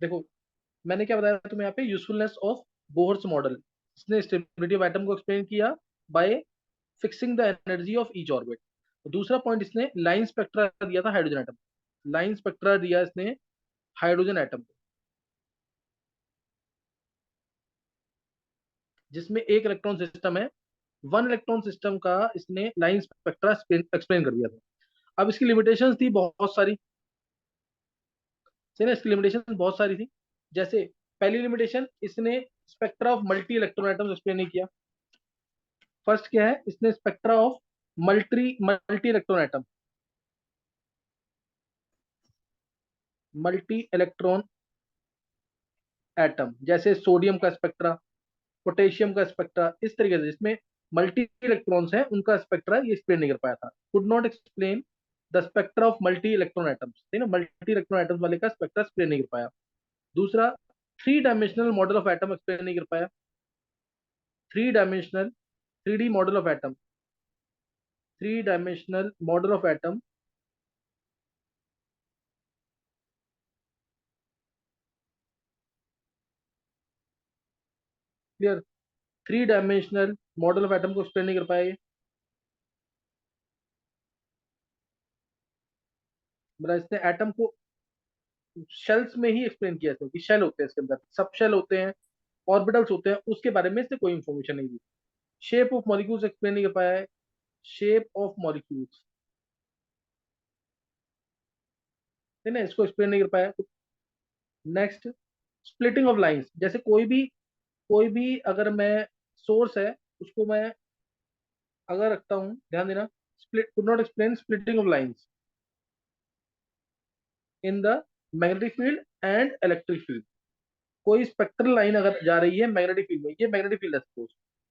देखो, मैंने क्या बताया तुम्हें यहाँ पे, यूजफुलनेस ऑफ बोहर्स मॉडल। इसने स्टेबिलिटी ऑफ एटम को एक्सप्लेन किया bye fixing the energy of each orbit. दूसरा पॉइंट, इसने लाइन स्पेक्ट्रा दिया था हाइड्रोजन एटम। लाइन स्पेक्ट्रा दिया इसने हाइड्रोजन एटम को, जिसमें एक इलेक्ट्रॉन सिस्टम है। वन इलेक्ट्रॉन सिस्टम का इसने लाइन स्पेक्ट्रा एक्सप्लेन कर दिया था। अब इसकी लिमिटेशंस थी बहुत सारी। सही ना, इसकी लिमिटेशन बहुत सारी थी। जैसे पहली लिमिटेशन, इसने spectra of multi electron atoms explain नहीं किया। फर्स्ट क्या है, इसने spectra of multi multi electron atom, multi electron atom, जैसे सोडियम का स्पेक्ट्रा, पोटेशियम का स्पेक्ट्रा, इस तरीके से जिसमें मल्टी इलेक्ट्रॉन्स हैं उनका स्पेक्ट्रा ये एक्सप्लेन नहीं कर पाया था। Could not explain the spectra of multi electron atoms, है ना, मल्टी इलेक्ट्रॉन एटम्स वाले का स्पेक्ट्रा एक्सप्लेन नहीं कर पाया। दूसरा, three dimensional model of atom explain नहीं कर पाया। Three dimensional, three D model of atom, three dimensional model of atom, clear, three dimensional model of atom को एक्सप्लेन नहीं कर पाए। मतलब इसने एटम को शेल्स में ही एक्सप्लेन किया था कि शेल होते हैं इसके अंदर, सब शेल होते हैं, ऑर्बिटल्स होते हैं, उसके बारे में इसने कोई इंफॉर्मेशन नहीं दी। शेप ऑफ मॉलिक्यूल्स एक्सप्लेन नहीं कर पाया है। शेप ऑफ मॉलिक्यूल्स, है ना, इसको एक्सप्लेन नहीं कर पाया। नेक्स्ट, स्प्लिटिंग ऑफ लाइंस, जैसे कोई भी अगर मैं सोर्स है, उसको मैं अगर रखता हूँ, ध्यान देना, split could not explain splitting of lines in the magnetic field and electric field. कोई स्पेक्ट्रल लाइन अगर जा रही है मैग्नेटिक फील्ड में, ये मैग्नेटिक फील्ड है सपोज,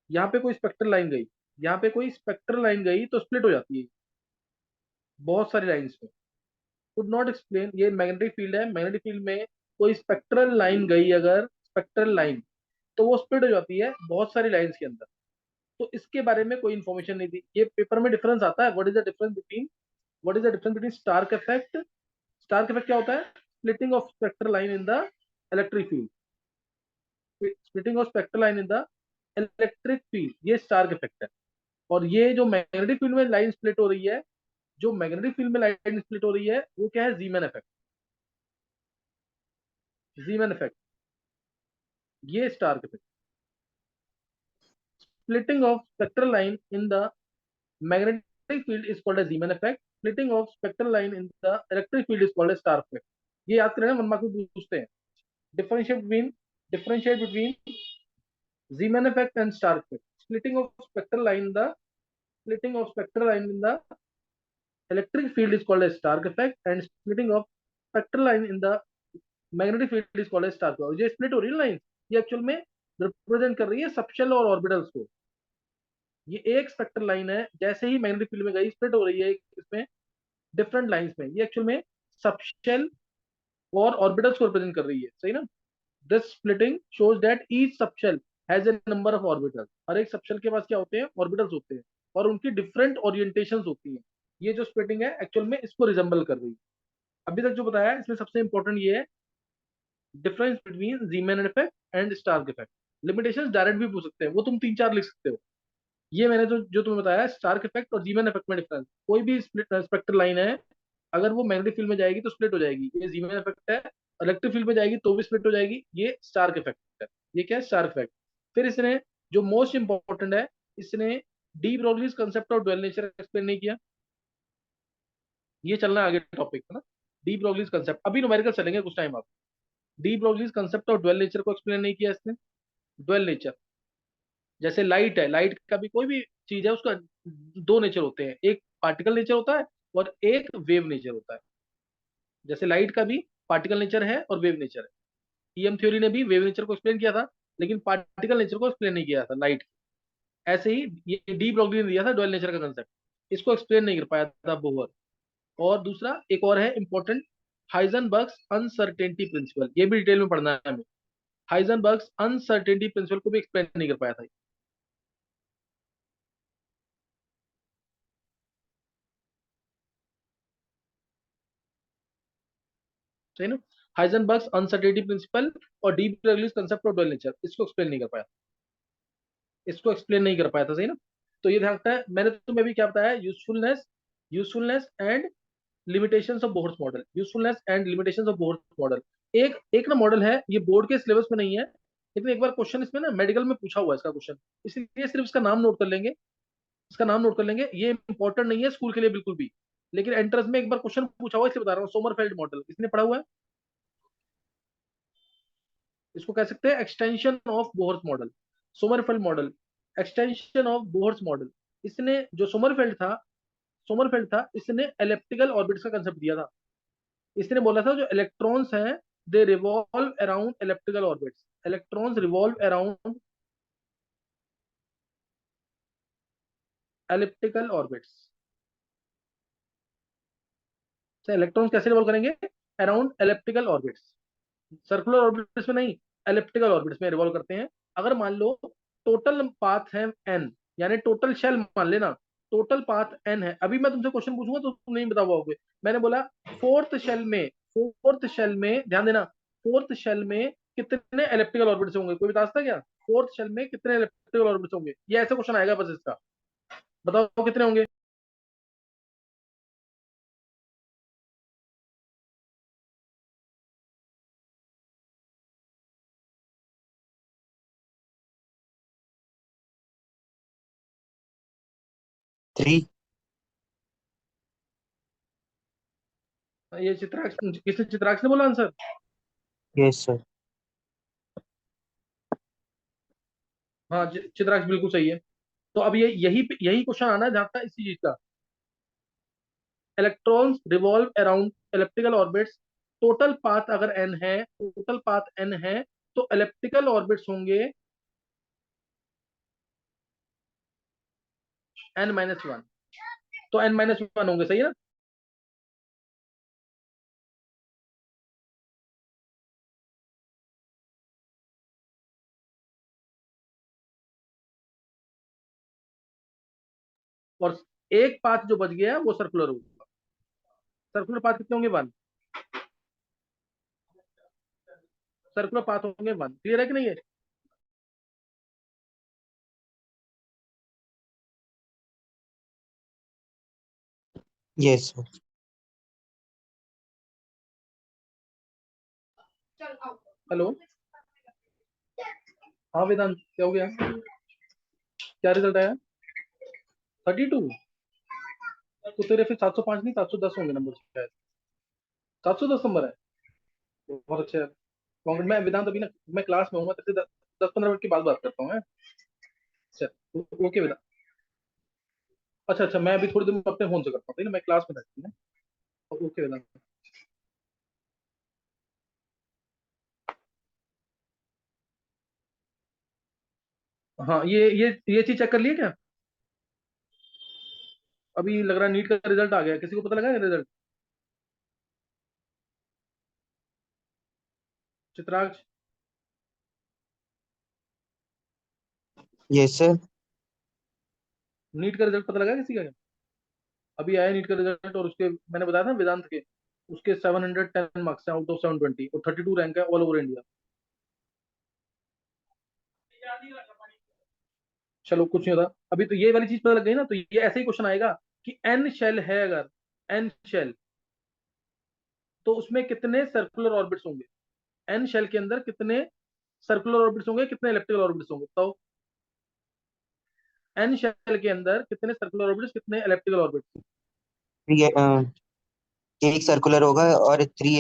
यहाँ पे कोई स्पेक्ट्रल लाइन गई, यहाँ पे कोई स्पेक्ट्रल लाइन गई तो स्प्लिट हो जाती है बहुत सारी लाइंस में। कुड नॉट एक्सप्लेन, ये मैग्नेटिक फील्ड है, मैग्नेटिक फील्ड में कोई स्पेक्ट्रल लाइन गई अगर, स्पेक्ट्रल लाइन, तो वो स्प्लिट हो जाती है बहुत सारी लाइंस के अंदर। तो इसके बारे में कोई इन्फॉर्मेशन नहीं दी। ये पेपर में डिफरेंस आता है, what is the difference between Stark effect. Stark effect क्या होता है, splitting of spectral line in the electric field, splitting of spectral line in the electric field, ये स्टार्क इफेक्ट है। और ये जो मैग्नेटिक फील्ड में लाइन स्प्लिट हो रही है, जो मैग्नेटिक फील्ड में लाइन स्प्लिट हो रही है, वो क्या है, जीमैन इफेक्ट। जीमैन इफेक्ट, ये Stark effect. Splitting of spectral line in the magnetic field is called as Zeeman effect. Splitting of spectral line in the electric field is called as star effect. ये याद करें ना, 1 mark में पूछते हैं। Differentiate between Zeeman effect and star effect. Splitting of spectral line in the electric field is called as star effect, and splitting of spectral line in the magnetic field is called as star effect. ये split हो रही है line, ये actual में represent कर रही है subshell और ऑर्बिटल्स को। ये एक स्पेक्ट्रल लाइन है, जैसे ही मैग्नेटिक फील्ड में गई स्प्लिट हो रही है इसमें डिफरेंट लाइंस में। ये एक्चुअल में सबशेल और ऑर्बिटल्स को रिप्रेजेंट कर रही है, सही ना। This splitting shows that each subshell has a number of orbitals. हर एक सबशेल के पास क्या होते हैं, ऑर्बिटल्स होते हैं, और उनकी डिफरेंट ओरिएंटेशंस होती हैं। ये जो स्प्लिटिंग है एक्चुअल में इसको रिजेंबल कर रही है। अभी तक जो बताया है इसमें सबसे इंपॉर्टेंट ये है, difference between Zeeman effect and Stark effect. Limitations direct भी पूछ सकते हैं, वो तुम 3-4 लिख सकते हो। ये मैंने जो तुम्हें बताया, स्टार्क इफेक्ट और जीमैन इफेक्ट में डिफरेंस। कोई भी स्पेक्ट्रल लाइन है, अगर वो मैग्नेटिक फील्ड में जाएगी तो स्प्लिट हो जाएगी, ये जीमैन इफेक्ट है। इलेक्ट्रिक फील्ड में जाएगी तो भी स्प्लिट हो जाएगी, ये स्टार्क इफेक्ट है। ये क्या है, स्टार्क इफेक्ट। फिर इसने जो मोस्ट इंपॉर्टेंट है, इसने de Broglie's concept of dual nature explain नहीं किया। ये चलना है आगे टॉपिक है ना, डी ब्रोगलीज कंसेप्ट। अभी न्यूमेरिकल चलेंगे कुछ टाइम आप। De Broglie's concept of dual nature को एक्सप्लेन नहीं किया इसने। ड्वेल नेचर, जैसे लाइट है, लाइट का भी कोई भी चीज है उसका दो नेचर होते हैं, एक पार्टिकल नेचर होता है और एक वेव नेचर होता है। जैसे लाइट का भी पार्टिकल नेचर है और वेव नेचर है। ईएम थ्योरी ने भी वेव नेचर को एक्सप्लेन किया था, लेकिन पार्टिकल नेचर को एक्सप्लेन नहीं किया था लाइट। ऐसे ही ये डी ब्रॉगली ने दिया था डुअल नेचर का कंसेप्ट, इसको एक्सप्लेन नहीं कर पाया था बोहर। और दूसरा एक और है इंपॉर्टेंट, हाइजनबर्ग्स अनसर्टेनिटी प्रिंसिपल, ये भी डिटेल में पढ़ना है हमें। हाइजनबर्ग्स अनसर्टेनिटी प्रिंसिपल को भी एक्सप्लेन नहीं कर पाया था। सही ना, हाइजेनबर्ग्स अनसर्टेनिटी प्रिंसिपल और D Broglie's concept of dual nature, इसको एक्सप्लेन नहीं कर पाया, इसको एक्सप्लेन नहीं कर पाया था, सही ना। तो ये ध्यान रखना है। मैंने तुम्हें भी क्या बताया, usefulness, usefulness and limitations of Bohr's model, usefulness and limitations of Bohr's model. एक एक ना मॉडल है, ये बोर्ड के सिलेबस में नहीं है, लेकिन एक बार क्वेश्चन इसमें ना मेडिकल में पूछा हुआ है इसका क्वेश्चन, इसलिए सिर्फ इसका नाम नोट कर लेंगे, इसका नाम नोट कर लेंगे, ये इंपॉर्टेंट नहीं है स्कूल के लिए बिल्कुल भी, लेकिन एंट्रेंस में एक बार क्वेश्चन पूछा हुआ है, इसलिए बता रहा हूँ। सोमरफेल्ड मॉडल इसने पढ़ा हुआ है, इसको कह सकते हैं extension of Bohr's model, Sommerfeld model, extension of Bohr's model. इसने जो सोमरफेल्ड था इसने एलिप्टिकल ऑर्बिट्स का कंसेप्ट दिया था। इसने बोला था जो इलेक्ट्रॉन्स हैं, दे revolve around elliptical orbits, electrons revolve around elliptical orbits. Electrons कैसे रिवॉल्व करेंगे, around elliptical orbits, circular orbits में नहीं, एलिप्टिकल ऑर्बिट्स में रिवॉल्व करते हैं। अगर मान लो टोटल पाथ है एन, यानी टोटल शेल मान लेना, टोटल पाथ एन है, अभी मैं तुमसे क्वेश्चन पूछूंगा तो तुम नहीं बता पाओगे। मैंने बोला फोर्थ शेल में ध्यान देना, फोर्थ शेल में कितने इलेक्ट्रिकल ऑर्बिट्स होंगे, कोई बता सकता है क्या, फोर्थ शेल में कितने इलेक्ट्रिकल ऑर्बिट्स होंगे, ये ऐसा क्वेश्चन आएगा बस इसका, बताओ कितने होंगे। 3। ये चित्राक्ष, किसने, चित्राक्ष ने बोला आंसर। Yes sir. हाँ चित्राक्ष बिल्कुल सही है। तो अब ये यही यही क्वेश्चन आना है जहां तक इसी चीज का, electrons revolve around elliptical orbits, total path अगर एन है, टोटल पाथ एन है, तो एलिप्टिकल ऑर्बिट्स होंगे n-1, तो n-1 होंगे, सही है ना। और एक पाथ जो बच गया वो सर्कुलर होगा, सर्कुलर पाथ कितने होंगे, 1, सर्कुलर पाथ होंगे 1, क्लियर है कि नहीं है। Yes sir. हेलो, हाँ वेदांत क्या हो गया, क्या रिजल्ट आया, 32, तो तेरे फिर 705 नहीं 710 होंगे नंबर शायद, 710 नंबर है, बहुत अच्छा है। कांग्रेस, मैं वेदांत अभी ना, मैं क्लास में हूँ, मैं तेरे से 10-15 मिनट की बात करता हूँ। अच्छा, ओके वेदांत। अच्छा अच्छा, मैं अभी थोड़ी देर में अपने फोन से करता हूँ, ठीक है, मैं क्लास में रहती हूँ। ओके वेदांत। हाँ ये चीज चेक कर लिए क्या, अभी लग रहा है नीट का रिजल्ट आ गया, किसी को पता लगा result, Chitraksha, yes sir. NEET का रिजल्ट पता लगा किसी का क्या? अभी आया नीट का रिजल्ट, और उसके मैंने बताया था वेदांत के, उसके 710 मार्क्स हैं आउट ऑफ 720, और 32 रैंक है ऑल ओवर इंडिया। चलो कुछ नहीं होता, अभी तो ये वाली चीज पता लग गई ना, तो ये ऐसे ही क्वेश्चन आएगा कि एन शेल है, अगर एन शेल, तो उसमें कितने सर्कुलर ऑर्बिट्स होंगे, एन शेल के अंदर कितने सर्कुलर ऑर्बिट्स होंगे, कितने इलेक्ट्रिकल ऑर्बिट्स होंगे, बताओ। एन शेल के अंदर कितने सर्कुलर ऑर्बिट्स, कितने इलेक्ट्रिकल ऑर्बिट्स। 3 एक सर्कुलर होगा और 3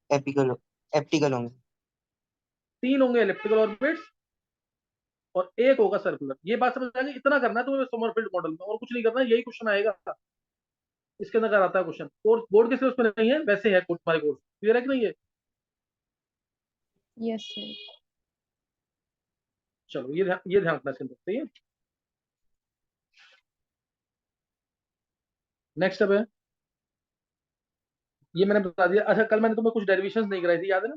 एपिकल एप्टिकल होंगे। 3 होंगे इलेक्ट्रिकल ऑर्बिट्स और एक होगा सर्कुलर, ये बात समझ आ गई, इतना करना है तुम्हें सोमरफेल्ड मॉडल में, और कुछ नहीं करना, यही क्वेश्चन आएगा इसके अंदर आता है क्वेश्चन, कोर्स बोर्ड के सिलेबस में नहीं है, वैसे है कोर्स, हमारे कोर्स क्लियर है कि नहीं है। Yes sir. चलो ये ध्यान रखना इसके अंदर, सही है। नेक्स्ट अब है, ये मैंने बता दिया। अच्छा, कल मैंने तुम्हें कुछ डेरिवेशंस नहीं कराई थी, याद है ना,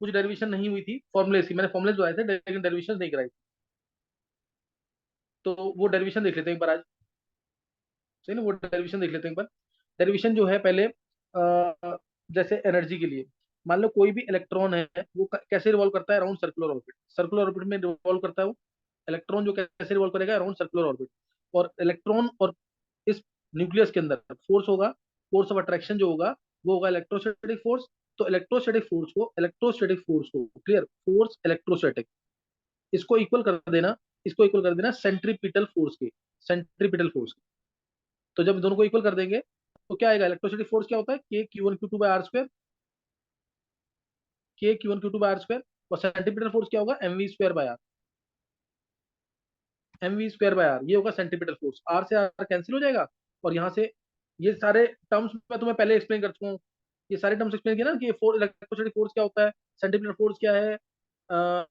कुछ डेरिवेशन नहीं हुई थी फॉर्मूले की, मैंने फॉर्मूले बताए थे लेकिन डेरिवेशन नहीं कराई थी, तो वो डेरिवेशन देख लेते हैं एक बार आज, सही ना, वो डेरिवेशन देख लेते हैं एक बार। डेरिवेशन जो है पहले, जैसे एनर्जी के लिए, मान लो कोई भी इलेक्ट्रॉन है वो कैसे रिवॉल्व करता है, around circular orbit. Circular orbit में रिवॉल्व करता है वो इलेक्ट्रॉन, जो कैसे रिवॉल्व करेगा, अराउंड सर्कुलर ऑर्बिट। और इलेक्ट्रॉन और इस न्यूक्लियस के अंदर फोर्स होगा, फोर्स ऑफ अट्रैक्शन जो होगा वो होगा इलेक्ट्रोस्टैटिक फोर्स। तो इलेक्ट्रोस्टैटिक फोर्स को क्लियर, फोर्स इलेक्ट्रोस्टैटिक, इसको इक्वल कर देना, इसको इक्वल कर देना सेंट्रीपिटल फोर्स के, सेंट्रीपिटल फोर्स के। तो जब दोनों को इक्वल कर देंगे तो क्या आएगा, इलेक्ट्रोस्टैटिक फोर्स क्या होता है, K Q one Q two by R square, K Q one Q two by R square. और सेंटीमीटर फोर्स क्या होगा, M V square by R, M V square by R, ये होगा सेंटीमीटर फोर्स। आर से R cancel हो जाएगा, और यहाँ से ये सारे टर्म्स मैं तुम्हें पहले एक्सप्लेन कर चुका हूँ। ये सारे टर्म्स एक्सप्लेन किया ना कि फोर इलेक्ट्रोस्टैटिक फोर्स क्या होता है, सेंटीमीटर फोर्स क्या है,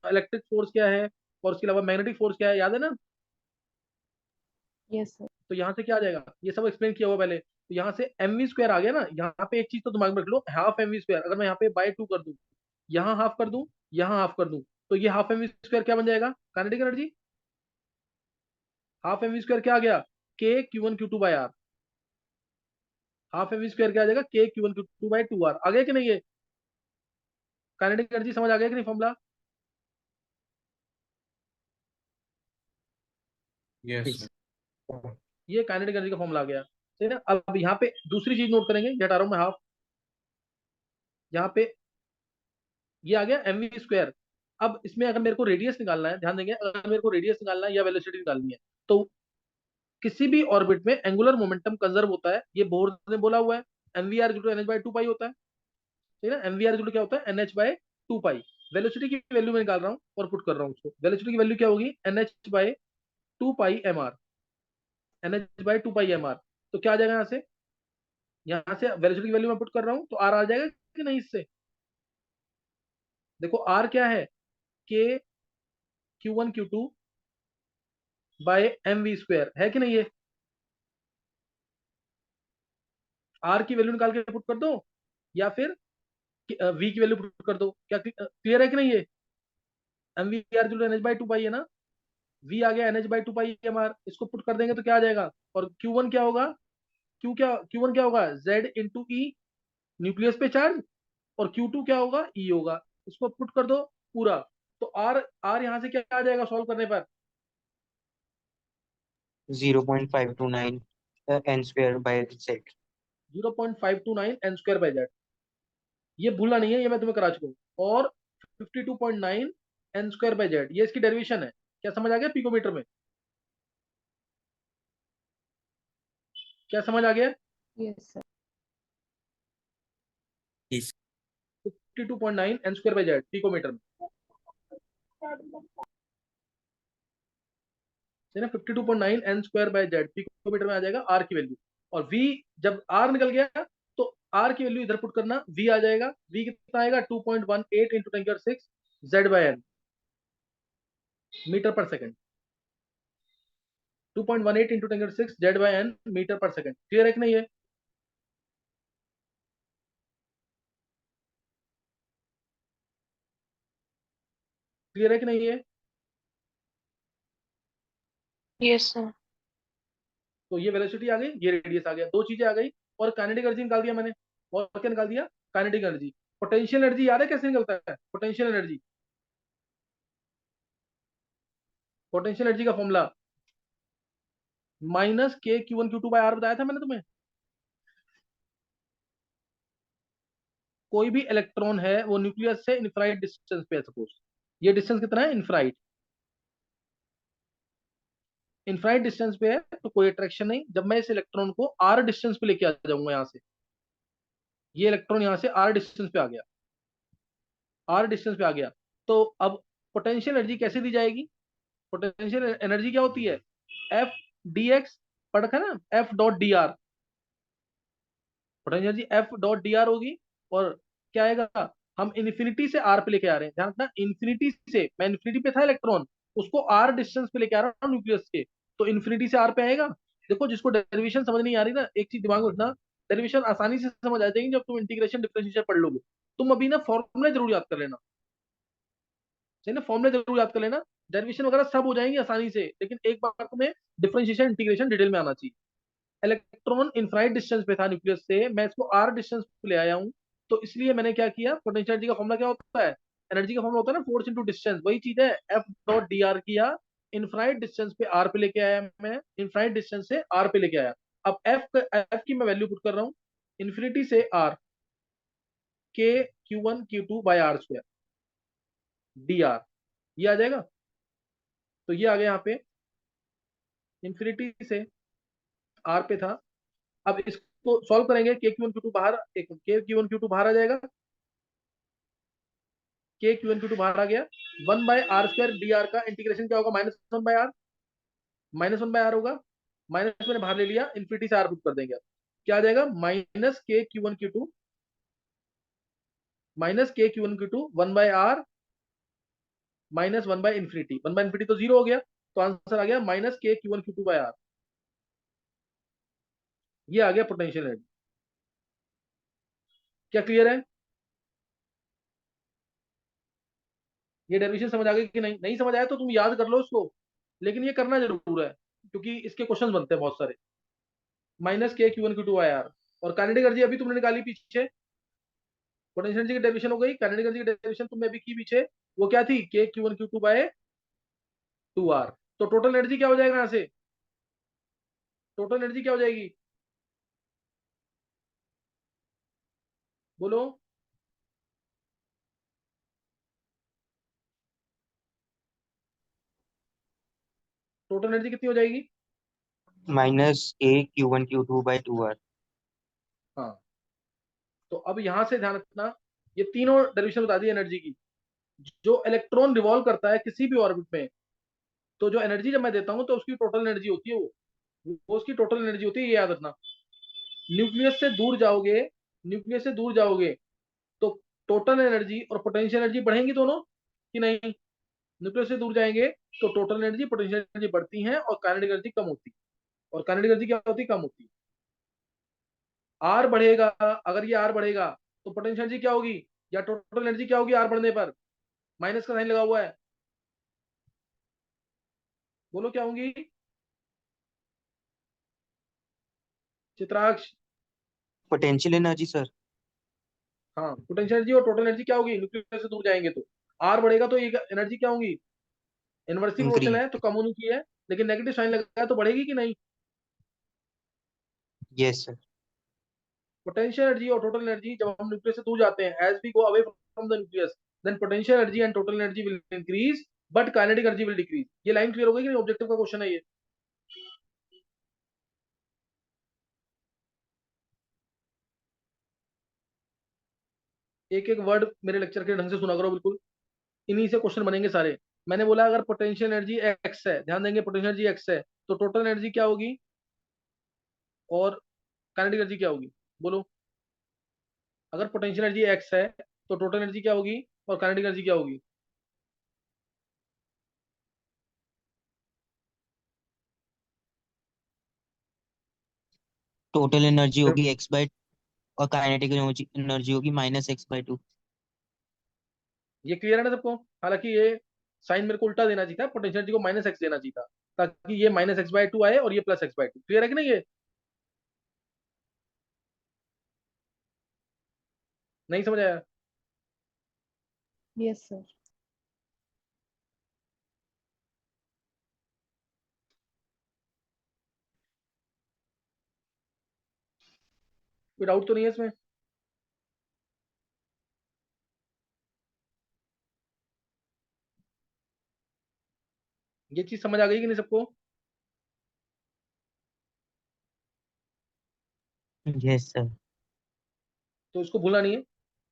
इलेक्ट्रिक फोर्स क्या है, और उसके अलावा मैग्नेटिक फोर्स क्या है, याद है ना। Yes sir. तो यहाँ से क्या आ जाएगा, ये सब एक्सप्लेन किया हुआ पहले। तो यहाँ से एम वी स्क्वायर आ गया ना, यहाँ पे एक चीज तो दिमाग में रख लो, हाफ एम वी स्क्वायर, अगर मैं यहाँ पे बाय टू कर दूं, यहाँ हाफ कर दूं, यहाँ हाफ कर दूं, तो ये हाफ एम वी स्क्वायर क्या बन जाएगा, kinetic energy. Half M V square क्या आ गया, K Q one Q two by R. Half M V square क्या आ जाएगा, K Q one Q two by two R. आ गया कि नहीं ये काइनेटिक एनर्जी, समझ आ गया कि नहीं फॉर्मूला। Yes Yes. ये काइनेटिक एनर्जी का फॉर्मूला आ गया, सही ना। अब यहाँ पे दूसरी चीज नोट करेंगे, ये हटा रहा हूं मैं हाफ, यहाँ पे ये आ गया एम वी स्क्वायर। अब इसमें अगर मेरे को रेडियस निकालना है, ध्यान देंगे, अगर मेरे को रेडियस निकालना है या वेलोसिटी निकालनी है, तो किसी भी ऑर्बिट में एंगुलर मोमेंटम कंजर्व होता है, ये बोर ने बोला हुआ है, M V R to N H by two pi होता है, ठीक है ना। एम वी आर क्या होता है, N H by two pi. Velocity की वैल्यू में निकाल रहा हूँ और पुट कर रहा हूँ उसको, वेलोसिटी की वैल्यू क्या होगी, N H by two pi M R, N H by two pi M R. तो क्या आ जाएगा यहाँ से, यहाँ से वेलोसिटी की वैल्यू में पुट कर रहा हूँ तो आर आ जाएगा कि नहीं इससे। देखो आर क्या है, K Q one Q two by M V square है कि नहीं ये। आर की वैल्यू निकाल के पुट कर दो, या फिर वी की वैल्यू पुट कर दो, क्या क्लियर है कि नहीं ये। एम वी आर जो N H by two pi है ना, वी आ गया N H by two pi M R, इसको पुट कर देंगे तो क्या आ जाएगा। और क्यू वन क्या होगा, क्यू वन क्या होगा, जेड इंटू ई, न्यूक्लियस पे चार्ज। और क्यू टू क्या होगा, ई होगा। इसको पुट कर दो पूरा, तो आर आर यहाँ से क्या आ जाएगा सॉल्व करने पर, 0.529 n square by z. 0.529 n square by z. ये भूलना नहीं है, ये मैं तुम्हें करा चुका हूँ। और 52.9 एन स्क्वायर बाई जेड, ये इसकी डेरिवेशन है। क्या समझ आ गया पिकोमीटर में, क्या समझ आ गया। Yes sir. 52.9 n square by z picometre में, है ना। 52.9 n square by z picometre में आ जाएगा आर की वैल्यू। और वी, जब आर निकल गया तो आर की वैल्यू इधर पुट करना, वी आ जाएगा, वी कितना आएगा 2.18 into 10⁻⁶ Z by N, metre per second. 2.18 into 10⁻⁶ Z by N metre per second. Clear है कि नहीं है। क्लियर है कि नहीं है। Yes sir. तो ये वेलोसिटी आ गई, ये रेडियस आ गया, दो चीजें आ गई। और काइनेटिक एनर्जी निकाल दिया मैंने, और क्या निकाल दिया, काइनेटिक एनर्जी। पोटेंशियल एनर्जी याद है कैसे निकलता है, पोटेंशियल एनर्जी, पोटेंशियल एनर्जी का formula minus k Q one Q two by r बताया था मैंने तुम्हें। कोई भी इलेक्ट्रॉन है वो न्यूक्लियस से इनफाइनाइट डिस्टेंस पे है, सपोज ये डिस्टेंस कितना है, इनफाइनाइट, इनफाइनाइट डिस्टेंस पे है, तो कोई अट्रैक्शन नहीं। जब मैं इस इलेक्ट्रॉन को आर डिस्टेंस पे लेके आ जाऊंगा यहाँ से, ये इलेक्ट्रॉन यहाँ से आर डिस्टेंस पे आ गया, आर डिस्टेंस पे आ गया, तो अब पोटेंशियल एनर्जी कैसे दी जाएगी। पोटेंशियल एनर्जी क्या होती है, एफ डी एक्स, पढ़ रखा है ना, F dot D R. Potential energy F dot D R होगी। और क्या आएगा, हम इन्फिनिटी से आर पे लेके आ रहे हैं, ध्यान रखना, इन्फिनिटी से, मैं इन्फिनिटी पे था इलेक्ट्रॉन, उसको आर डिस्टेंस पे लेके आ रहा हूँ न्यूक्लियस के, तो इन्फिनिटी से आर पे आएगा। देखो जिसको डेरिवेशन समझ नहीं आ रही ना, एक चीज दिमाग में रखना, डेरिवेशन आसानी से समझ आ जाएगी जब तुम इंटीग्रेशन डिफरेंशिएशन पढ़ लोगे। तुम अभी ना फॉर्मूला जरूर याद कर लेना, सही ना, फॉर्मूला जरूर याद कर लेना। डेरिवेशन वगैरह सब हो जाएंगे आसानी से, लेकिन एक बार तुम्हें डिफरेंशिएशन इंटीग्रेशन डिटेल में आना चाहिए। इलेक्ट्रॉन इनफाइनाइट डिस्टेंस पे था न्यूक्लियस से, मैं इसको आर डिस्टेंस पे ले आया हूँ, तो इसलिए मैंने क्या किया, पोटेंशियल एनर्जी का फॉर्मूला क्या होता है, एनर्जी का फॉर्मूला होता है ना फोर्स इनटू डिस्टेंस, वही चीज है, एफ डॉट डी आर किया, इनफाइनाइट डिस्टेंस पे आर पे लेके आया मैं, इनफाइनाइट डिस्टेंस से आर पे लेके आया। अब एफ की मैं वैल्यू पुट कर रहा हूँ, इन्फिनिटी से are, k Q1 Q2 by r square d r, ये आ जाएगा। तो ये आ गया यहाँ पे, इन्फिनिटी से आर पे था। अब इसको सॉल्व करेंगे, के Q1 Q2 बाहर, एक के Q1 Q2 बाहर आ जाएगा, के Q1 Q2 बाहर आ गया। 1/r² डी आर का इंटीग्रेशन क्या होगा, -1/r, -1/r होगा, माइनस मैंने बाहर ले लिया, इन्फिनिटी से आर पुट कर देंगे। क्या आ जाएगा, -के Q1 Q2 1/r minus 1/infinity, 1/infinity तो जीरो हो गया, तो आंसर आ गया -के Q1 Q2/r। ये आ गया पोटेंशियल एनर्जी। क्या क्लियर है, ये डेरिवेशन समझ आ गई कि नहीं, नहीं समझ आया तो तुम याद कर लो इसको, लेकिन ये करना जरूर है क्योंकि इसके क्वेश्चन बनते हैं बहुत सारे। -के Q1 Q2/r, और काइनेटिक एनर्जी अभी तुमने निकाली पीछे, पोटेंशियल एनर्जी की डेरिवेशन हो गई, काइनेटिक एनर्जी की डेरिवेशन तुमने अभी की पीछे, वो क्या थी, के Q1 Q2/2r। तो टोटल एनर्जी क्या हो जाएगा यहाँ से, टोटल एनर्जी क्या हो जाएगी, बोलो, टोटल एनर्जी कितनी हो जाएगी। -a Q1 Q2/2r। हाँ, तो अब यहां से ध्यान रखना, ये तीनों डेरिवेशन बता दी एनर्जी की। जो इलेक्ट्रॉन रिवॉल्व करता है किसी भी ऑर्बिट में, तो जो एनर्जी जब मैं देता हूं तो उसकी टोटल एनर्जी होती है, वो उसकी टोटल एनर्जी होती है, ये याद रखना। न्यूक्लियस से दूर जाओगे, न्यूक्लियस से दूर जाओगे तो टोटल एनर्जी और पोटेंशियल एनर्जी बढ़ेंगी दोनों कि नहीं, न्यूक्लियस से दूर जाएंगे तो टोटल एनर्जी पोटेंशियल एनर्जी बढ़ती है और काइनेटिक एनर्जी कम होती है, और काइनेटिक एनर्जी क्या होती है, कम होती है। आर बढ़ेगा, अगर ये आर बढ़ेगा तो पोटेंशियल एनर्जी क्या होगी, या टोटल एनर्जी क्या होगी आर बढ़ने पर, माइनस का साइन लगा हुआ है, बोलो क्या होंगी, चित्राक्ष। Potential energy sir. हाँ, पोटेंशियल एनर्जी और टोटल एनर्जी क्या होगी, न्यूक्लियस से दूर जाएंगे तो आर बढ़ेगा तो ये एनर्जी क्या होगी, इनवर्सली प्रोपोर्शनल इंक्रीज। है तो कम होनी चाहिए, लेकिन नेगेटिव साइन लगा है तो बढ़ेगी कि नहीं। Yes sir. पोटेंशियल एनर्जी और टोटल एनर्जी जब हम न्यूक्लियस से दूर जाते हैं, as we go away from the nucleus, then potential energy and total energy will increase but kinetic energy will decrease. ये लाइन क्लियर हो गई कि नहीं, ऑब्जेक्टिव का क्वेश्चन है ये। एक एक वर्ड मेरे लेक्चर के ढंग से सुना करो बिल्कुल, इन्हीं से क्वेश्चन बनेंगे सारे। मैंने बोला अगर पोटेंशियल एनर्जी एक्स है, ध्यान देंगे पोटेंशियल एनर्जी एक्स है, तो टोटल एनर्जी क्या होगी और काइनेटिक एनर्जी क्या होगी, बोलो। अगर पोटेंशियल एनर्जी एक्स है तो टोटल एनर्जी क्या होगी और काइनेटिक एनर्जी क्या होगी। टोटल एनर्जी जब होगी x/, और काइनेटिक एनर्जी एनर्जी होगी -x/2। ये क्लियर है ना सबको, हालांकि ये साइन मेरे को उल्टा देना चाहिए था, पोटेंशियल एनर्जी को -x देना चाहिए था, ताकि ये -x/2 आए और ये +x/2। क्लियर है कि नहीं, ये नहीं समझ आया। Yes, sir. कोई डाउट तो नहीं है इसमें। ये चीज समझ आ गई कि नहीं सबको। Yes sir. तो इसको भूलना नहीं है,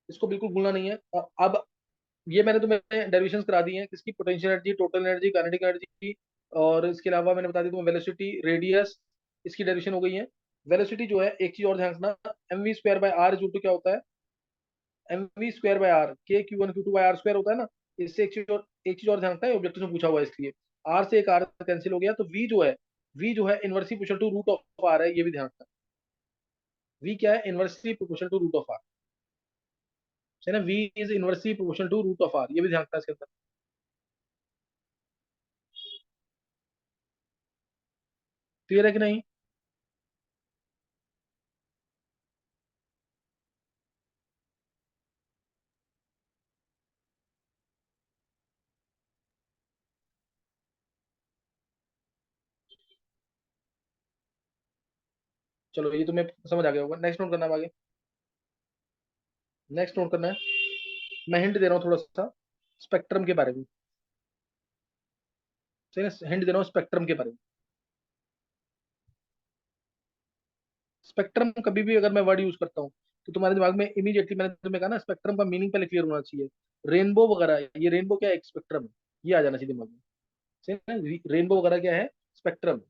इसको बिल्कुल भूलना नहीं है। अब ये मैंने तुम्हें डेरिवेशंस करा दी हैं किसकी, potential energy, total energy, kinetic energy, और इसके अलावा मैंने बता दी तुम्हें वेलोसिटी, रेडियस, इसकी डेरिवेशन हो गई है। वेलोसिटी जो है, एक चीज और ध्यान रखना, mv²/r क्या होता है, mv²/r, ke Q1 Q2/r² होता है ना। इससे एक चीज और ध्यान रखना है, ऑब्जेक्टिव में पूछा हुआ है इसलिए। आर से एक आर कैंसिल हो गया, तो v जो है inversely proportional to root of r है, ये भी ध्यान रखना। v क्या है, inversely proportional to root of r, है ना, v is inversely proportional to root of r, ये भी ध्यान रखना इसके अंदर। क्लियर है कि नहीं। चलो ये तुम्हें समझ आ गया होगा। नेक्स्ट नोट करना है आगे। नेक्स्ट नोट करना है, मैं हिंट दे रहा हूँ थोड़ा सा स्पेक्ट्रम के बारे में। ठीक है, हिंट दे रहा हूँ स्पेक्ट्रम के बारे में। स्पेक्ट्रम कभी भी अगर मैं वर्ड यूज करता हूँ तो तुम्हारे दिमाग में इमीडिएटली, मैंने तुम्हें कहा ना स्पेक्ट्रम का मीनिंग पहले क्लियर होना चाहिए। रेनबो वगैरह, ये रेनबो क्या है? एक स्पेक्ट्रम है, ये आ जाना चाहिए दिमाग में। सही है ना? रेनबो वगैरह क्या है? स्पेक्ट्रम।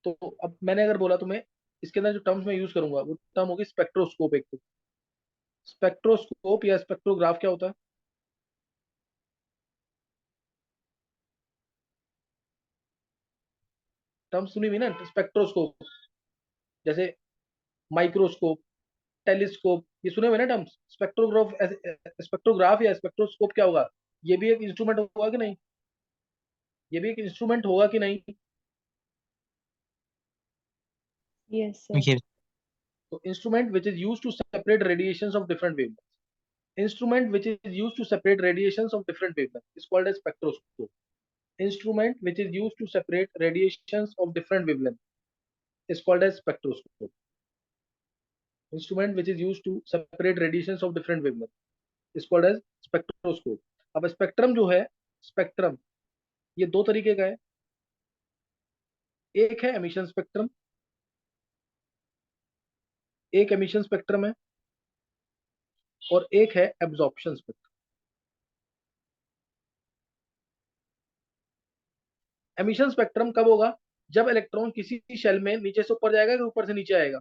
तो अब मैंने अगर बोला तुम्हें, इसके अंदर जो टर्म्स मैं यूज करूंगा वो टर्म होगी स्पेक्ट्रोस्कोप। एक तो स्पेक्ट्रोस्कोप या स्पेक्ट्रोग्राफ क्या होता है? टर्म सुनी हुई ना, स्पेक्ट्रोस्कोप। जैसे माइक्रोस्कोप, टेलीस्कोप, ये सुने हुए ना टर्म्स। स्पेक्ट्रोग्राफ या स्पेक्ट्रोस्कोप क्या होगा? ये भी एक इंस्ट्रूमेंट होगा कि नहीं? ये भी एक इंस्ट्रूमेंट होगा कि नहीं? Yes, sir. ये तो instrument which is use to separate radiations of different wavelength, instrument which is used to separate radiations of different wavelengths is called as spectroscope. Instrument which is used to separate radiations of different wavelengths is called as spectroscope. Instrument which is used to separate radiations of different wavelengths is called as spectroscope. अब spectrum जो है, spectrum ये दो तरीके का है। एक है एमिशन स्पेक्ट्रम, एक एमिशन स्पेक्ट्रम है, और एक है एब्जॉर्प्शन स्पेक्ट्रम। एमिशन स्पेक्ट्रम कब होगा? जब इलेक्ट्रॉन किसी शेल में नीचे से ऊपर जाएगा कि ऊपर से नीचे आएगा?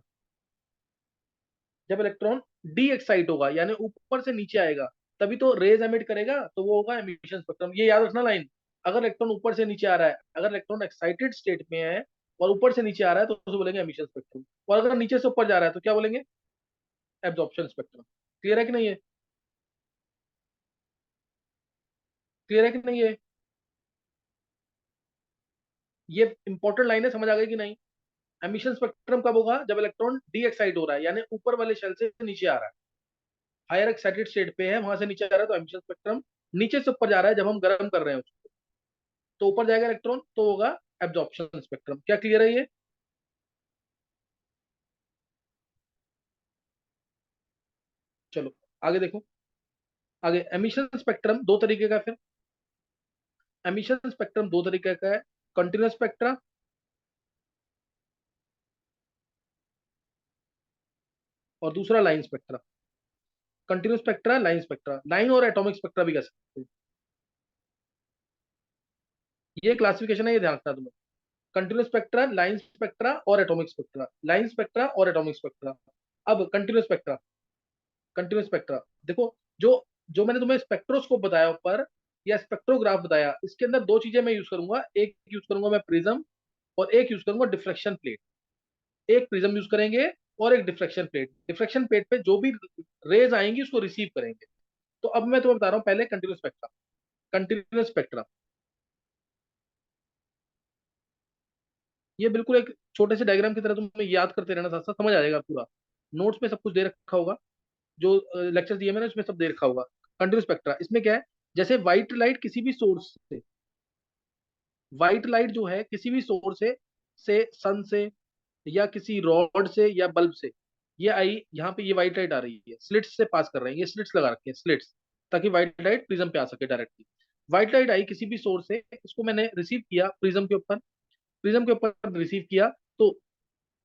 जब इलेक्ट्रॉन डी एक्साइट होगा यानी ऊपर से नीचे आएगा, तभी तो रेज एमिट करेगा, तो वो होगा एमिशन स्पेक्ट्रम। ये याद रखना लाइन। अगर इलेक्ट्रॉन ऊपर से नीचे आ रहा है, अगर इलेक्ट्रॉन एक्साइटेड स्टेट में है और ऊपर से नीचे आ रहा है तो उसे बोलेंगे एमिशन स्पेक्ट्रम, और अगर नीचे से ऊपर जा रहा है तो क्या बोलेंगे? Absorption spectrum. क्लियर है कि नहीं है? क्लियर है कि नहीं है? ये इंपॉर्टेंट लाइन है, समझ आ गई कि नहीं? एमिशन स्पेक्ट्रम कब होगा? जब इलेक्ट्रॉन डी एक्साइट हो रहा है यानी ऊपर वाले शेल से नीचे आ रहा है, हायर एक्साइटेड स्टेट पे है, वहां से नीचे आ रहा है तो एमिशन स्पेक्ट्रम। नीचे से ऊपर जा रहा है जब हम गर्म कर रहे हैं उसको, तो ऊपर जाएगा इलेक्ट्रॉन तो होगा एब्जॉर्प्शन स्पेक्ट्रम। क्या क्लियर है ये? चलो आगे देखो। आगे एमिशन स्पेक्ट्रम दो तरीके का है फिर। एमिशन स्पेक्ट्रम दो तरीके का है, कंटिन्यूस स्पेक्ट्रा और दूसरा line spectra. Continuous spectra, line spectra, line और एटॉमिक स्पेक्ट्रा भी कह सकते हैं। ये क्लासिफिकेशन है, ये ध्यान रखना तुम्हें। कंटिन्यूस स्पेक्ट्रा, लाइन स्पेक्ट्रा और एटॉमिक स्पेक्ट्रा, लाइन स्पेक्ट्रा और एटॉमिक स्पेक्ट्रा। अब कंटिन्यूस स्पेक्ट्रा, कंटिन्यूस स्पेक्ट्रा देखो। जो जो मैंने तुम्हें स्पेक्ट्रोस्कोप बताया ऊपर या स्पेक्ट्रोग्राफ बताया, इसके अंदर दो चीजें मैं यूज करूंगा। एक यूज करूंगा मैं प्रिज्म, और एक यूज करूंगा डिफ्लेक्शन प्लेट। एक प्रिज्म यूज करेंगे और एक डिफ्लेक्शन प्लेट। डिफ्लेक्शन प्लेट पे जो भी रेज आएंगी उसको रिसीव करेंगे। तो अब मैं तुम्हें बता रहा हूँ पहले कंटिन्यूस स्पेक्ट्रा। कंटिन्यूस स्पेक्ट्रा ये बिल्कुल एक छोटे से डायग्राम की तरह तुम्हें याद करते रहना, साथ साथ समझ आ जाएगा पूरा। नोट्स में सब कुछ दे रखा होगा, जो लेक्चर दिए मैंने उसमें सब दे रखा होगा। कंटिन्यूस स्पेक्ट्रा इसमें क्या है? जैसे व्हाइट लाइट किसी भी सोर्स से, व्हाइट लाइट जो है किसी भी सोर्स से सन से या किसी रॉड से या बल्ब से, ये आई यहाँ पे, ये व्हाइट लाइट आ रही है, स्लिट्स से पास कर रहे हैं, ये स्लिट्स लगा रखे हैं, स्लिट्स, ताकि व्हाइट लाइट प्रिज्म पे आ सके डायरेक्टली। व्हाइट लाइट आई किसी भी सोर्स से, इसको मैंने रिसीव किया प्रिज्म के ऊपर, प्रिज्म के ऊपर रिसीव किया, तो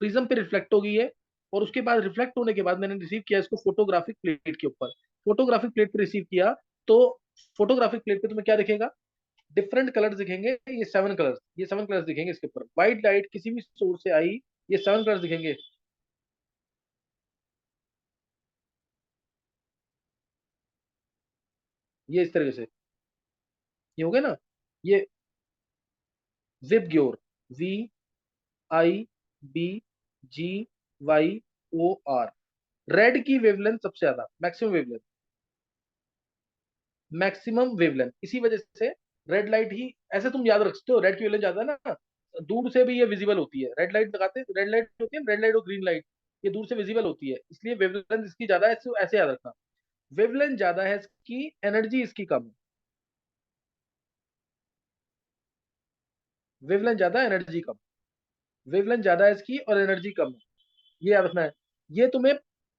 प्रिज्म पे रिफ्लेक्ट हो गई है, और उसके बाद रिफ्लेक्ट होने के बाद मैंने रिसीव किया इसको फोटोग्राफिक प्लेट के ऊपर। फोटोग्राफिक प्लेट पे रिसीव किया तो फोटोग्राफिक प्लेट पे तुम्हें क्या दिखेगा? डिफरेंट कलर्स दिखेंगे, ये सेवन कलर्स, ये सेवन कलर्स दिखेंगे इसके ऊपर। व्हाइट लाइट किसी भी सोर्स से आई, ये सेवन कलर्स दिखेंगे। ये इस तरीके से, ये हो गया ना? ये विबग्योर, VIBGYOR, रेड की वेवलेंथ सबसे ज्यादा, मैक्सिमम वेवलेंथ, मैक्सिमम वेवलेंथ, इसी वजह से रेड लाइट ही, ऐसे तुम याद रख सकते हो, रेड की वेवलेंथ ज्यादा है ना, दूर से भी ये विजिबल होती है। रेड लाइट लगाते हैं, रेड लाइट होती है, रेड लाइट और ग्रीन लाइट, ये दूर से विजिबल होती है, इसलिए वेवलेंथ इसकी ज्यादा है, इसको ऐसे याद रखना। वेवलेंथ ज्यादा है इसकी, एनर्जी इसकी कम है। वेवलेंथ ज्यादा, एनर्जी कम। वेवलेंथ ज्यादा है इसकी और एनर्जी कम है। ये याद रखना है। ये तुम्हें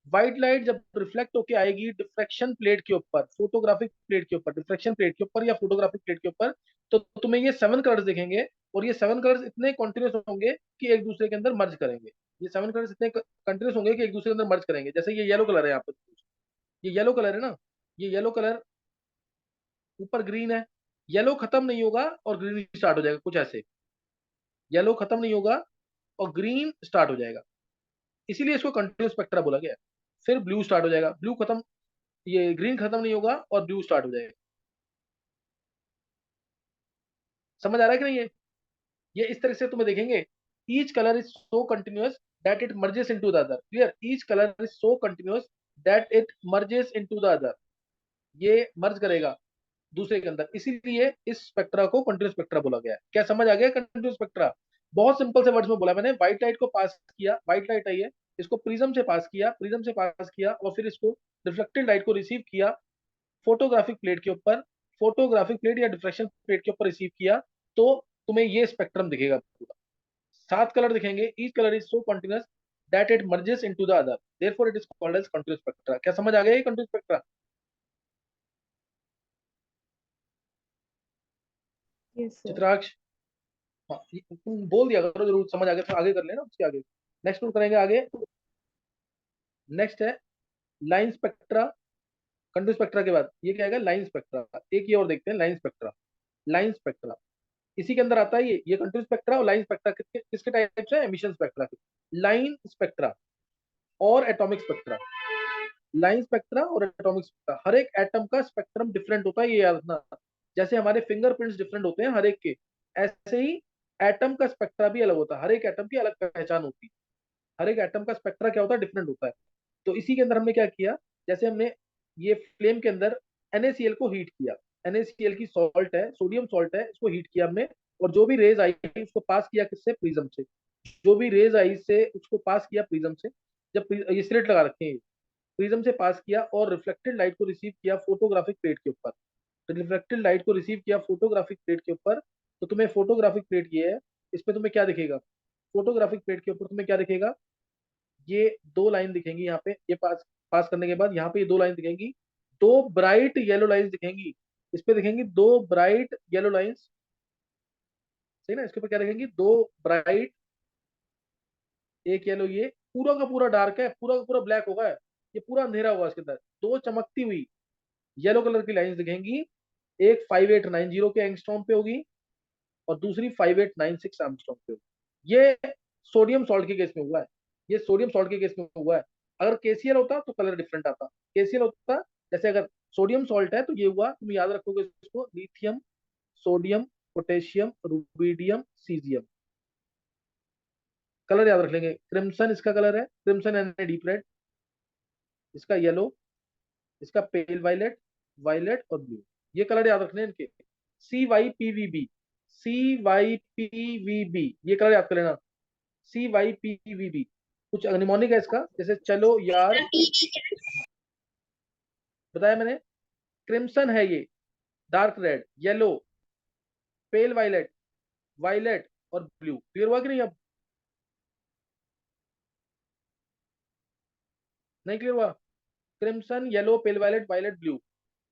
व्हाइट लाइट जब रिफ्लेक्ट होके आएगी डिफ्रैक्शन प्लेट के ऊपर, फोटोग्राफिक प्लेट के ऊपर, डिफ्रैक्शन प्लेट के ऊपर या फोटोग्राफिक प्लेट के ऊपर, तो तुम्हें ये 7 कलर्स दिखेंगे। और ये 7 कलर्स इतने कॉन्टिन्यूस होंगे कि एक दूसरे के अंदर मर्ज करेंगे। ये 7 कलर्स इतने कंटिन्यूस होंगे कि एक दूसरे के अंदर मर्ज करेंगे। जैसे ये येलो कलर है यहाँ पर, ये येलो कलर है ना, ये येलो कलर ऊपर ग्रीन है, येलो खत्म नहीं होगा और ग्रीन स्टार्ट हो जाएगा, कुछ ऐसे। येलो खत्म नहीं होगा और ग्रीन स्टार्ट हो जाएगा, इसीलिए इसको कंटिन्यूस स्पेक्ट्रा बोला गया है। फिर ब्लू स्टार्ट हो जाएगा, ब्लू खत्म, ये ग्रीन खत्म नहीं होगा और ब्लू स्टार्ट हो जाएगा। समझ आ रहा है कि नहीं? ये इस तरह से तुम्हें देखेंगे, each colour is so continuous that it merges into the other. Clear? Each colour is so continuous that it merges into the other. ये मर्ज करेगा दूसरे के अंदर, इसीलिए इस स्पेक्ट्रा को कंटिन्यूस स्पेक्ट्रा बोला गया है। क्या समझ आ गया कंटिन्यूस स्पेक्ट्रा? बहुत सिंपल से वर्ड्स में बोला मैंने। व्हाइट लाइट को पास किया, व्हाइट लाइट आई है, इसको प्रिज्म से पास किया, प्रिज्म से पास किया, और फिर इसको रिफ्लेक्टेड लाइट को रिसीव किया फोटोग्राफिक प्लेट के ऊपर, फोटोग्राफिक प्लेट या डिफ्रेक्शन प्लेट के ऊपर रिसीव किया, तो तुम्हें ये स्पेक्ट्रम दिखेगा पूरा। 7 कलर दिखेंगे, each colour is so continuous that it merges into the other, therefore it is called as continuous spectra. क्या समझ आ गया ये continuous spectra? Yes, sir. Chitraksh, हाँ, तुम बोल दिया करो जरूर, समझ आ गया तो आगे कर लेना उसके आगे। नेक्स्ट नोट करेंगे आगे। नेक्स्ट है लाइन स्पेक्ट्रा। कंटिन्यूस स्पेक्ट्रा के बाद ये क्या है? Line spectra. एक ये और देखते हैं, लाइन स्पेक्ट्रा। लाइन स्पेक्ट्रा इसी के अंदर आता है। ये कंटिन्यूस स्पेक्ट्रा और लाइन स्पेक्ट्रा किसके टाइप से? एमिशन स्पेक्ट्रा के। लाइन स्पेक्ट्रा और एटॉमिक स्पेक्ट्रा। लाइन स्पेक्ट्रा और एटॉमिक स्पेक्ट्रा, हर एक एटम का स्पेक्ट्रम डिफरेंट होता है, ये याद रखना। जैसे हमारे फिंगरप्रिंट्स डिफरेंट होते हैं हर एक के, ऐसे ही एटम का स्पेक्ट्रा भी अलग होता है। हर एक एटम की अलग पहचान होती है। हर एक एटम का स्पेक्ट्रा क्या होता है? डिफरेंट होता है। तो इसी के अंदर हमने क्या किया, जैसे हमने ये फ्लेम के अंदर NaCl को हीट किया। NaCl की सॉल्ट है, सोडियम सॉल्ट है, इसको हीट किया हमने, और जो भी रेज आई उसको पास किया किससे? प्रिज्म से। जो भी रेज आई से उसको पास किया प्रिज्म से। जब ये स्लिट लगा रखे हैं, प्रिज्म से पास किया और रिफ्लेक्टेड लाइट को रिसीव किया फोटोग्राफिक प्लेट के ऊपर। तो रिफ्लेक्टेड लाइट को रिसीव किया फोटोग्राफिक प्लेट के ऊपर, तो तुम्हें फोटोग्राफिक प्लेट ये है, इस पे तुम्हें क्या दिखेगा? फोटोग्राफिक प्लेट के ऊपर तुम्हें क्या दिखेगा? ये 2 लाइन दिखेंगी यहाँ पे, ये पास पास करने के बाद यहाँ पे ये 2 लाइन दिखेंगी, 2 ब्राइट येलो लाइन्स दिखेंगी। इस पे दिखेंगी 2 ब्राइट येलो लाइन्स। सही ना? इसके ऊपर क्या दिखेंगी? 2 ब्राइट, एक येलो। ये पूरा का पूरा डार्क है, पूरा का पूरा ब्लैक होगा, ये पूरा अंधेरा होगा। इसके अंदर 2 चमकती हुई येलो कलर की लाइन्स दिखेंगी। एक 5890 के एंगस्ट्रॉम पे होगी और दूसरी 5896 एंगस्ट्रॉम पे होगी। ये सोडियम सॉल्ट के केस में हुआ है। ये सोडियम सॉल्ट के केस में हुआ है। अगर KCl होता तो कलर डिफरेंट आता। KCl होता, जैसे अगर सोडियम सॉल्ट है तो ये हुआ, तुम याद रखोगे इसको, lithium, sodium, potassium, rubidium, caesium. Colour याद रख लेंगे। क्रिम्सन इसका कलर है, क्रिम्सन यानी डीप रेड, इसका येलो, इसका पेल वायलेट, वायलेट और ब्लू। ये कलर याद रखने हैं इनके। CYPVB, CYPVB, ये कलर याद कर लेना। CYPVB कुछ अग्निमोनिक है इसका, जैसे चलो यार, बताया मैंने। क्रिम्सन है ये, डार्क रेड, येलो, पेल वायलेट, वायलेट और ब्लू। क्लियर हुआ कि नहीं? अब नहीं क्लियर हुआ? क्रिम्सन, येलो, पेल वायलेट, वायलेट, ब्लू।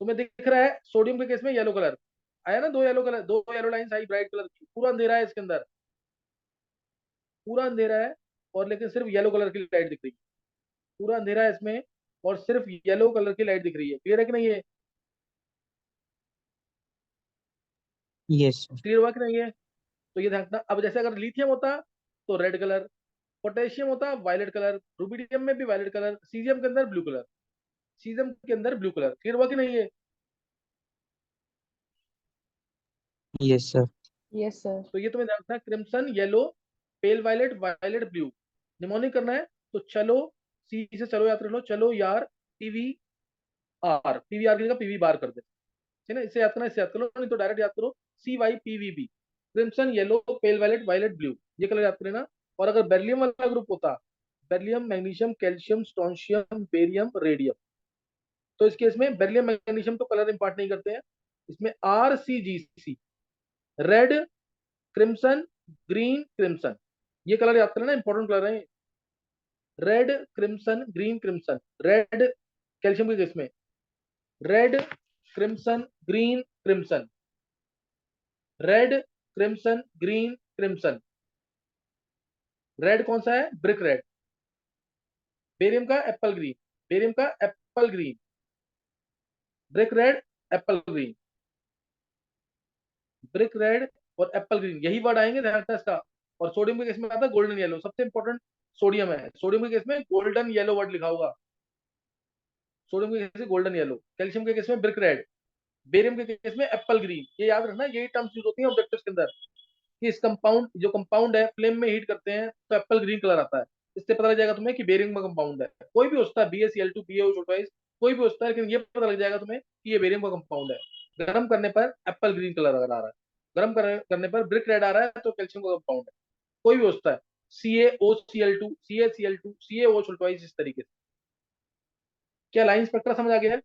तुम्हें दिख रहा है सोडियम के केस में येलो कलर आया ना, 2 येलो कलर, 2 येलो लाइंस आई ब्राइट कलर की। पूरा अंधेरा है इसके अंदर, पूरा अंधेरा है, और लेकिन सिर्फ येलो कलर की लाइट दिख रही है। पूरा अंधेरा है इसमें और सिर्फ येलो कलर की लाइट दिख रही है। क्लियर है कि नहीं? है यस सर। क्लियर हुआ कि नहीं है? तो ये ध्यान रखना। अब जैसे अगर लिथियम होता तो रेड कलर, पोटेशियम होता वायलेट कलर, रुबिडियम में भी वायलेट कलर, सीजियम के अंदर ब्लू कलर, सीजियम के अंदर ब्लू कलर। क्लियर हुआ कि नहीं है? Yes sir. Yes, sir. तो ये तुम्हें ध्यान रखना, क्रिम्सन, येलो, पेल वायलेट, वायलेट, ब्लू। निमोनिक करना है तो चलो, सी से चलो याद कर लो, चलो यार, PVR की जगह PV बार कर दे। ठीक है ना? इसे याद करना, इसे याद कर लो, नहीं तो डायरेक्ट याद करो CYPVB। क्रिम्सन, येलो, पेल वायलेट, वायलेट, ब्लू, ये कलर याद कर लेना। और अगर बेरिलियम वाला ग्रुप होता, beryllium, magnesium, calcium, strontium, barium, radium, तो इस केस में बेरिलियम, मैग्नीशियम तो कलर इंपार्ट नहीं करते हैं। इसमें RCGC, red, crimson, green, crimson, ये कलर याद कर लेना, इंपॉर्टेंट कलर है। Red crimson green crimson, red calcium के केस में red crimson green crimson, red crimson green crimson. Red कौन सा है? Brick red. बेरियम का एप्पल ग्रीन, बेरियम का Apple green, brick red, Apple green, brick red और Apple green, यही word आएंगे ध्यान रखना इसका। और सोडियम के केस में आता है गोल्डन येलो, सबसे इंपॉर्टेंट सोडियम है, सोडियम के केस में गोल्डन येलो वर्ड लिखा होगा, सोडियम के केस में गोल्डन येलो, कैल्शियम के केस में ब्रिक रेड, बेरियम के केस में एप्पल ग्रीन। ये याद रखना, यही टर्म्स यूज होती है ऑब्जेक्टिव्स के अंदर कि इस कंपाउंड, जो कंपाउंड है फ्लेम में हीट करते हैं तो एप्पल ग्रीन कलर आता है। इससे पता लग जाएगा तुम्हें कि बेरियम का कंपाउंड है, कोई भी होता है BaCl2 BaO, कोई भी होता है, लेकिन ये पता लग जाएगा तुम्हें कि ये बेरियम का कंपाउंड है। गर्म करने पर एप्पल ग्रीन कलर अगर आ रहा है, गर्म करने पर ब्रिक रेड आ रहा है तो कैल्शियम का कंपाउंड है, कोई भी होता है। CaOCl2 CaCl2 CaO, इस तरीके से। क्या लाइन स्पेक्ट्रा समझ आ गया है?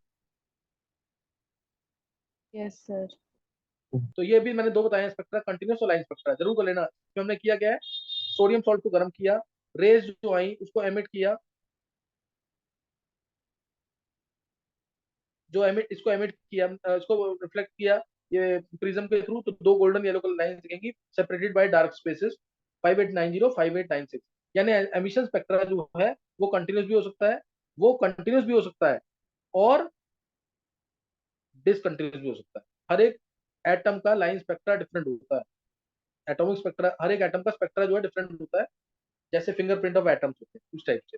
Yes, sir. तो ये भी मैंने दो बताए स्पेक्ट्रा, कंटिन्यूस और लाइन स्पेक्ट्रा, जरूर कर लेना। इसमें हमने किया क्या है, सोडियम सॉल्ट को गर्म किया, रेज जो आई उसको एमिट किया, जो एमिट, इसको एमिट किया, इसको रिफ्लेक्ट किया ये प्रिज्म के थ्रू, तो दो गोल्डन येलो कलर लाइंस दिखेंगी सेपरेटेड बाय डार्क स्पेसेस 5890 5896। यानी एमिशन स्पेक्ट्रा जो है वो कंटिन्यूस भी हो सकता है, वो कंटिन्यूस भी हो सकता है और डिसकंटिन्यूस भी हो सकता है। हर एक एटम का लाइन स्पेक्ट्रा डिफरेंट होता है, एटॉमिक स्पेक्ट्रा, हर एक एटम का स्पेक्ट्रा जो है डिफरेंट होता है, जैसे फिंगरप्रिंट ऑफ एटम्स होते हैं उस टाइप से।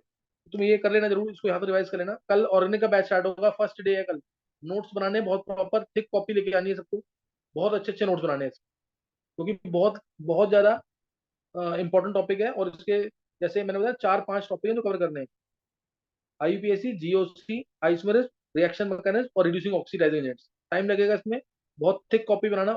तुम ये कर लेना जरूर, इसको यहाँ पे रिवाइज कर लेना। कल ऑर्गेनिक का बैच स्टार्ट होगा, फर्स्ट डे है कल। नोट्स बनाने बहुत प्रॉपर थिक कॉपी लेके आनी है सबको, बहुत अच्छे अच्छे नोट्स बनाने हैं क्योंकि बहुत बहुत ज्यादा इंपॉर्टेंट टॉपिक है। और इसके जैसे मैंने बताया 4-5 टॉपिक है जो कवर करने हैं, IUPAC, GOC, isomerase, reaction mechanism और रिड्यूसिंग ऑक्सीडाइजिंग एजेंट्स। टाइम लगेगा इसमें, बहुत थिक कॉपी बनाना।